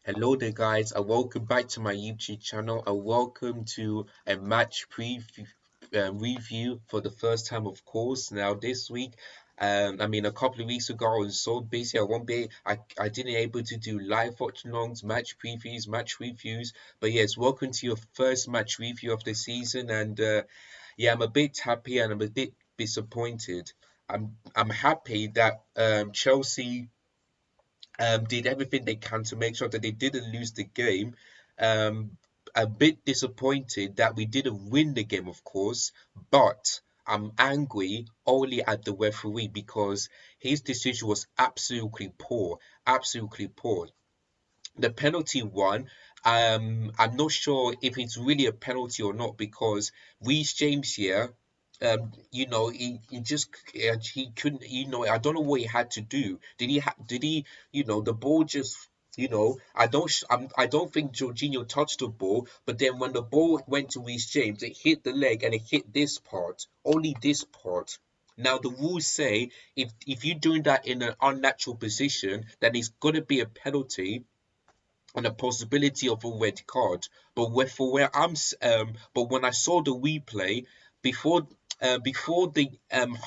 Hello there, guys, and welcome back to my YouTube channel. And welcome to a match preview review for the first time, of course. Now, this week, a couple of weeks ago, I was so busy. I didn't able to do live watch longs, match previews, match reviews. But yes, welcome to your first match review of the season. And yeah, I'm a bit happy and I'm a bit disappointed. I'm happy that Chelsea did everything they can to make sure that they didn't lose the game. Um, a bit disappointed that we didn't win the game, of course, but I'm angry only at the referee because his decision was absolutely poor. The penalty one, I'm not sure if it's really a penalty or not because Reece James here, he just he couldn't, I don't know what he had to do. Did he, the ball just, I don't think Jorginho touched the ball, but then when the ball went to Reece James, it hit the leg and it hit this part, only this part. Now the rules say if you're doing that in an unnatural position, then it's gonna be a penalty and a possibility of a red card. But when I saw the replay before before the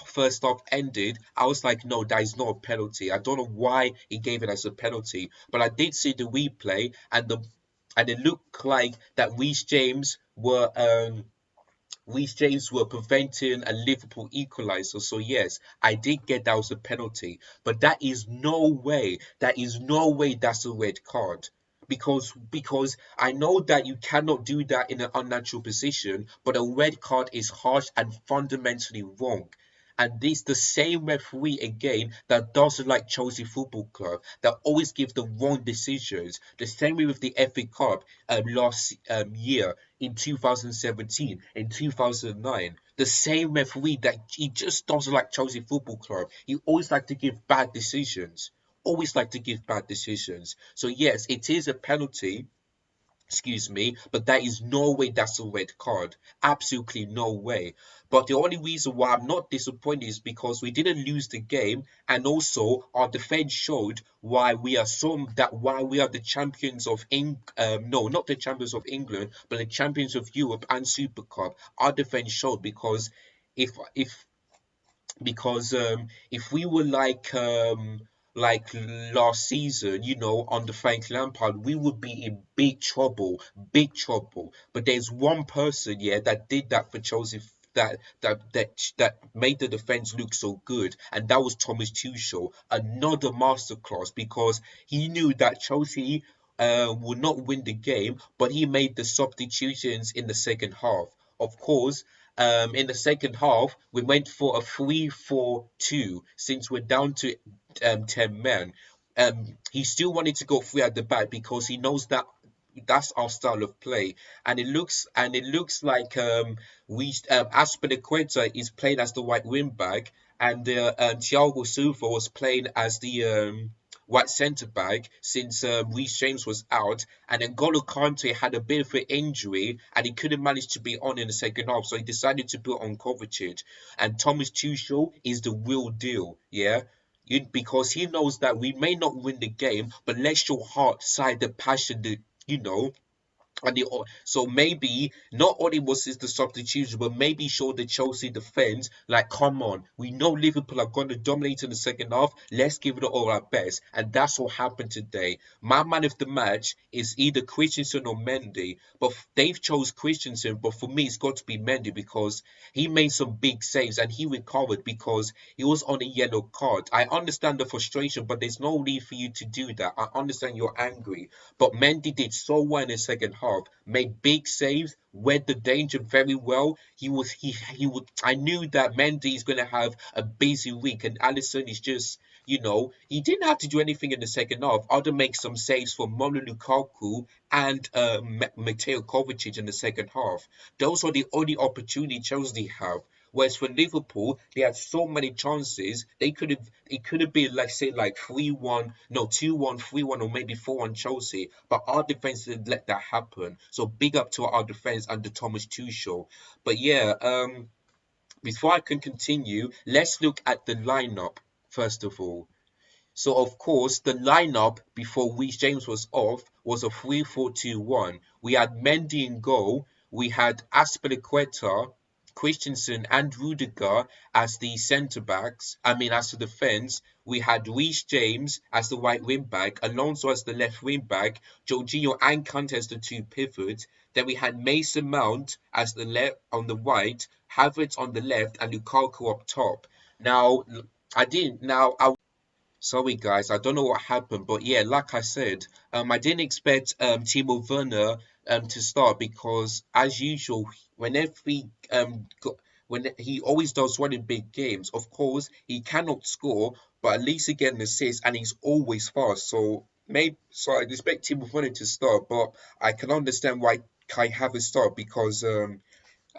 first half ended, I was like, no, that is not a penalty. I don't know why he gave it as a penalty, but I did see the replay and it looked like that Reece James were preventing a Liverpool equaliser. So yes, I did get that was a penalty, but that is no way that's a red card. Because I know that you cannot do that in an unnatural position, but a red card is harsh and fundamentally wrong. And this the same referee again that doesn't like Chelsea Football Club, that always gives the wrong decisions. The same way with the FA Cup last year in 2017, in 2009. The same referee that he just doesn't like Chelsea Football Club. He always like to give bad decisions. Always like to give bad decisions. So yes, it is a penalty, excuse me, but that is no way that's a red card. Absolutely no way. But the only reason why I'm not disappointed is because we didn't lose the game, and also our defense showed why we are the champions of no, not the champions of England, but the champions of Europe and Super Cup. Our defense showed if if if we were like last season, under Frank Lampard, we would be in big trouble. But there's one person, yeah, that did that for Chelsea. That made the defense look so good, and that was Thomas Tuchel, another masterclass because he knew that Chelsea would not win the game, but he made the substitutions in the second half. Of course, in the second half, we went for a 3-4-2 since we're down to 10 men. He still wanted to go three at the back because he knows that that's our style of play, and it looks like Aspilicueta is playing as the right wing back, and Thiago Silva was playing as the right centre back since Reece James was out, and then N'Golo Kante had a bit of an injury and he couldn't manage to be on in the second half, so he decided to put on Kovacic. And Thomas Tuchel is the real deal, yeah. Because he knows that we may not win the game, but let your heart side the passion, you know, so maybe not only was this the substitution, but maybe show the Chelsea defense like, come on, we know Liverpool are going to dominate in the second half. Let's give it all our best, and that's what happened today. My man of the match is either Christensen or Mendy, but they've chose Christensen. But for me, it's got to be Mendy because he made some big saves and he recovered because he was on a yellow card. I understand the frustration, but there's no need for you to do that. I understand you're angry, but Mendy did so well in the second half, made big saves, read the danger very well. He would. I knew that Mendy is going to have a busy week, and Alisson is just, he didn't have to do anything in the second half other than make some saves for Monu Lukaku and Mateo Kovacic in the second half. Those are the only opportunity Chelsea have. Whereas for Liverpool, they had so many chances. It could have been like say like 3-1, no 2-1, 3-1, or maybe 4-1 Chelsea. But our defense didn't let that happen. So big up to our defense under Thomas Tuchel. But yeah, before I can continue, let's look at the lineup first of all. So of course the lineup before Reece James was off was a 3-4-2-1. We had Mendy in goal, we had Aspilicueta, Christensen and Rudiger as the centre backs. I mean as the defence. We had Reece James as the right wing back, Alonso as the left wing back, Jorginho and Kante as the two pivots. Then we had Mason Mount as the left on the right, Havertz on the left, and Lukaku up top. Now I didn't. Now I Sorry guys, I don't know what happened, but yeah, like I said, I didn't expect Timo Werner to start because as usual, whenever he when he always does one in big games, of course he cannot score, but at least he get an assist and he's always fast. So I expect Timo Werner to start, but I can understand why Kai Havertz start because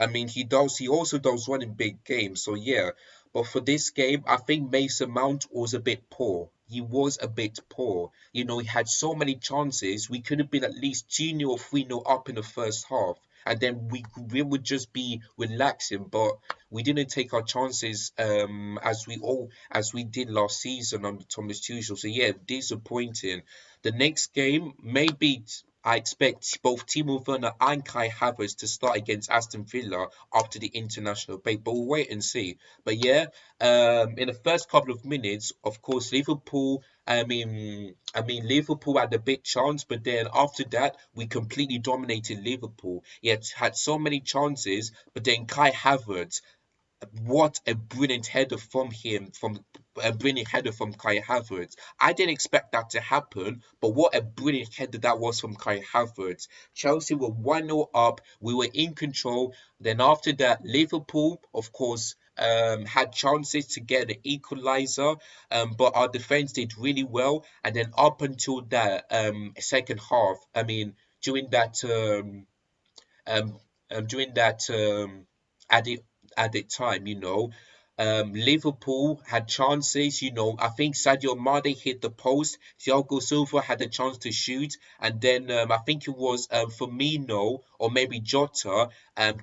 I mean, he also does one in big games. So yeah, but for this game, I think Mason Mount was a bit poor. He was a bit poor. You know, he had so many chances. We could have been at least 2-0 or 3-0 up in the first half, and then we would just be relaxing. But we didn't take our chances as we did last season under Thomas Tuchel. So yeah, disappointing. The next game, maybe I expect both Timo Werner and Kai Havertz to start against Aston Villa after the international break, but we'll wait and see. But yeah, in the first couple of minutes, of course, Liverpool. Liverpool had a big chance, but then after that, we completely dominated Liverpool. Yet had so many chances, but then Kai Havertz, what a brilliant header from him, from a brilliant header from Kai Havertz. I didn't expect that to happen, but what a brilliant header that was from Kai Havertz. Chelsea were 1-0 up, we were in control. Then after that, Liverpool, of course, had chances to get the equalizer, but our defense did really well. And then up until that second half, during that um, during that added added time, Liverpool had chances. I think Sadio Mane hit the post. Thiago Silva had a chance to shoot, and then I think it was Firmino or maybe Jota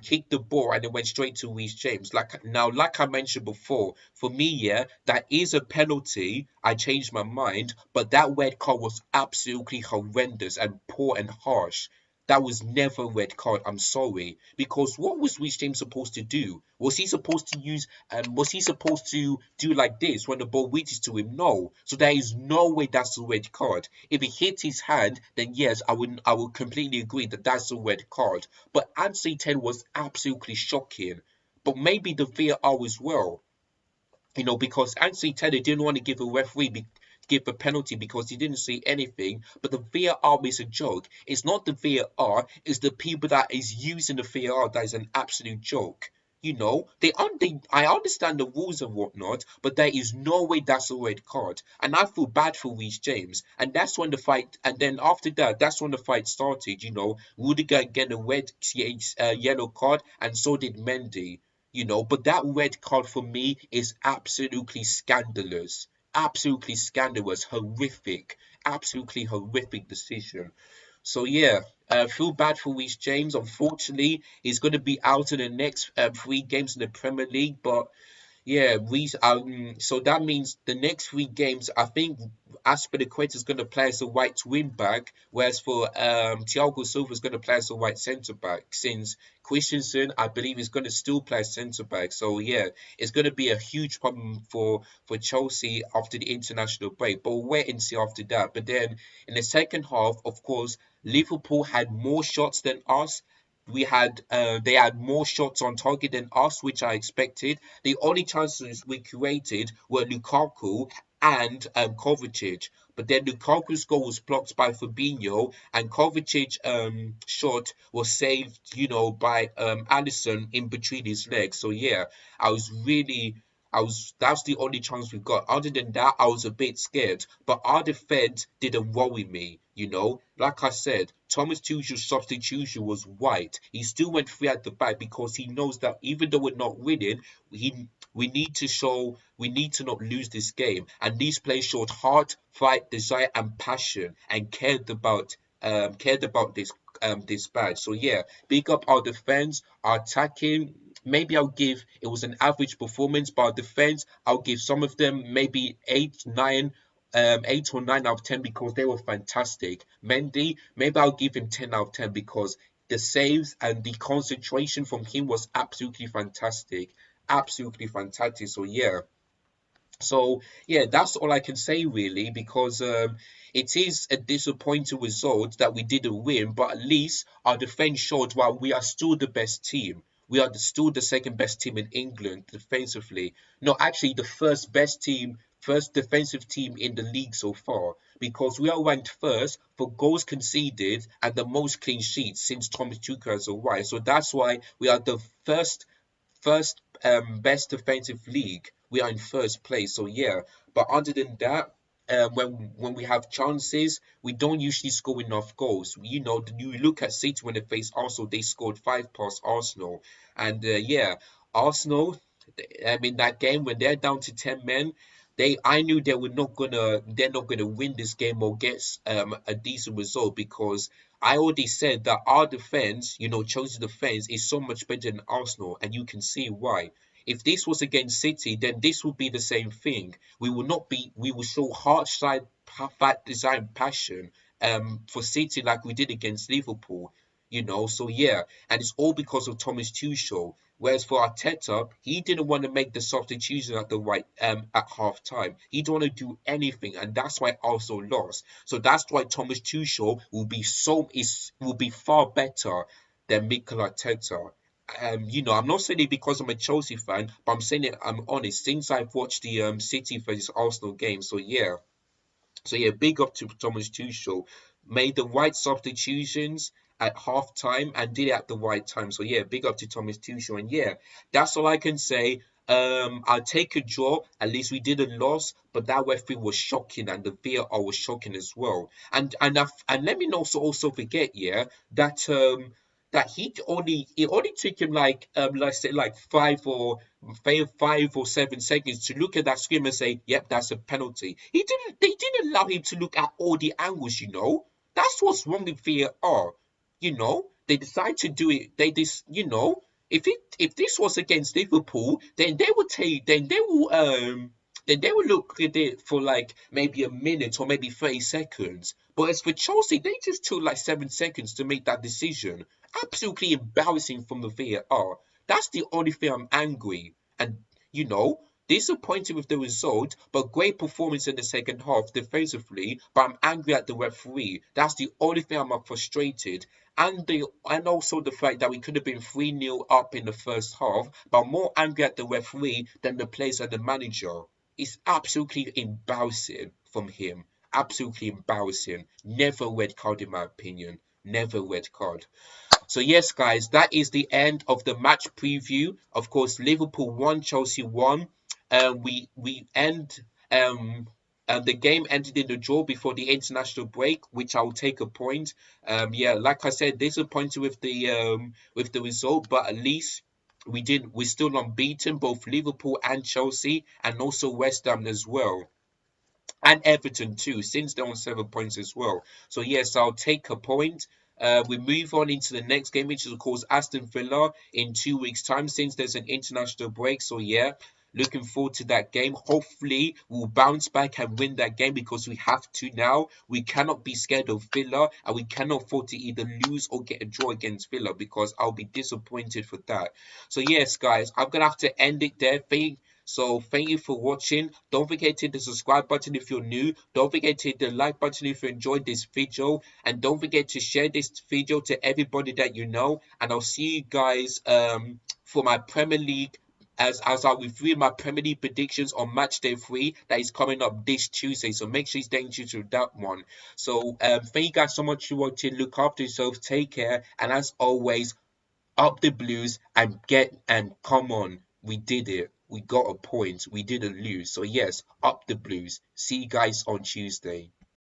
kicked the ball and it went straight to Reece James. Like I mentioned before, for me, yeah, that is a penalty. I changed my mind, but that red card was absolutely horrendous and poor and harsh. That was never a red card. I'm sorry. Because what was Reece James supposed to do? Was he supposed to do like this when the ball reaches to him? No. So there is no way that's a red card. If it hits his hand, then yes, I would completely agree that that's a red card. But Anthony 10 was absolutely shocking. But maybe the VAR as well. Because Anthony Taylor didn't want to give a penalty because he didn't see anything. But the VAR is a joke. It's not the VAR, it's the people that is using the VAR that is an absolute joke. I understand the rules and whatnot, but there is no way that's a red card. And I feel bad for Reece James. And that's when the fight, and then after that, that's when the fight started. Rudiger getting a yellow card, and so did Mendy. But that red card for me is absolutely scandalous. Absolutely scandalous, horrific, absolutely horrific decision. So yeah, feel bad for Reece James. Unfortunately, he's going to be out in the next 3 games in the Premier League. But yeah, so that means the next 3 games, I think Aspilicueta is going to play as a right wing back, whereas for Thiago Silva is going to play as a right centre back. Since Christensen, I believe, is going to still play centre back. So yeah, it's going to be a huge problem for Chelsea after the international break. But we'll wait and see after that. But then in the second half, of course, Liverpool had more shots than us. They had more shots on target than us, which I expected. The only chances we created were Lukaku and Kovacic. But then Lukaku's goal was blocked by Fabinho, and Kovacic's shot was saved, by Alisson in between his legs. So yeah, I was really. That's the only chance we got. Other than that, I was a bit scared. But our defense didn't worry me. Like I said, Thomas Tuchel's substitution was white. He still went free at the back because he knows that even though we're not winning, we need to not lose this game. And these players showed heart, fight, desire, and passion, and cared about this badge. So yeah, big up our defense, our attacking. Maybe I'll give it was an average performance, but our defense, I'll give some of them maybe 8, 9, 8 or 9 out of 10 because they were fantastic. Mendy, maybe I'll give him 10 out of 10 because the saves and the concentration from him was absolutely fantastic. Absolutely fantastic. So yeah. So yeah, that's all I can say really, because it is a disappointing result that we didn't win, but at least our defense showed while we are still the best team. We are still the second best team in England defensively. No, actually the first best team, first defensive team in the league so far, because we are ranked first for goals conceded and the most clean sheets since Thomas Tuchel has arrived. So that's why we are the first best defensive league. We are in first place. So yeah, but other than that, when we have chances, we don't usually score enough goals. You know, you look at City when they faced Arsenal, they scored five past Arsenal, and yeah, Arsenal. I mean that game when they're down to 10 men, I knew they're not gonna win this game or get a decent result because I already said that our defense, you know, Chelsea's defense is so much better than Arsenal, and you can see why. If this was against City, then this would be the same thing. We will show hard side, fat design passion for City like we did against Liverpool, you know. So yeah, and it's all because of Thomas Tuchel. Whereas for Arteta, he didn't want to make the substitution at the right at half time. He didn't want to do anything, and that's why Arsenal lost. So that's why Thomas Tuchel will be far better than Mikel Arteta. You know, I'm not saying it because I'm a Chelsea fan, but I'm saying it. I'm honest. Since I've watched the City versus Arsenal game, so yeah. So yeah, big up to Thomas Tuchel. Made the right substitutions at half time and did it at the right time. So yeah, big up to Thomas Tuchel. And yeah, that's all I can say. I'll take a draw. At least we didn't lose, but that referee was shocking and the VAR was shocking as well. And let me also forget, yeah, that that it only took him like let's say like 5 or 7 seconds to look at that screen and say, "Yep, that's a penalty." They didn't allow him to look at all the angles. You know, that's what's wrong with VAR. You know, they decide to do it. You know, if this was against Liverpool, then they would take, then they will look at it for like maybe a minute or maybe 30 seconds. But as for Chelsea, they just took like 7 seconds to make that decision. Absolutely embarrassing from the VAR. That's the only thing I'm angry. And, you know, disappointed with the result, but great performance in the second half defensively. But I'm angry at the referee. That's the only thing I'm frustrated. And also the fact that we could have been 3-0 up in the first half, but more angry at the referee than the players and the manager. It's absolutely embarrassing from him. Absolutely embarrassing. Never red card in my opinion. Never red card. So yes, guys, that is the end of the match preview. Of course, Liverpool won, Chelsea won. We end the game ended in the draw before the international break, which I'll take a point. Yeah, like I said, disappointed with the result, but at least we're still unbeaten, both Liverpool and Chelsea, and also West Ham as well. And Everton too, since they're on 7 points as well. So yes, I'll take a point. We move on into the next game, which is of course Aston Villa in 2 weeks' time, since there's an international break. So yeah, looking forward to that game. Hopefully, we'll bounce back and win that game because we have to now. We cannot be scared of Villa, and we cannot afford to either lose or get a draw against Villa because I'll be disappointed for that. So yes, guys, I'm gonna have to end it there. Thank you for watching. Don't forget to hit the subscribe button if you're new. Don't forget to hit the like button if you enjoyed this video. And don't forget to share this video to everybody that you know. And I'll see you guys for my Premier League as I review my Premier League predictions on match day 3 that is coming up this Tuesday. So make sure you stay tuned to that one. So thank you guys so much for watching. Look after yourselves. Take care. And as always, up the Blues and come on, we did it. We got a point. We didn't lose. So yes, up the Blues. See you guys on Tuesday.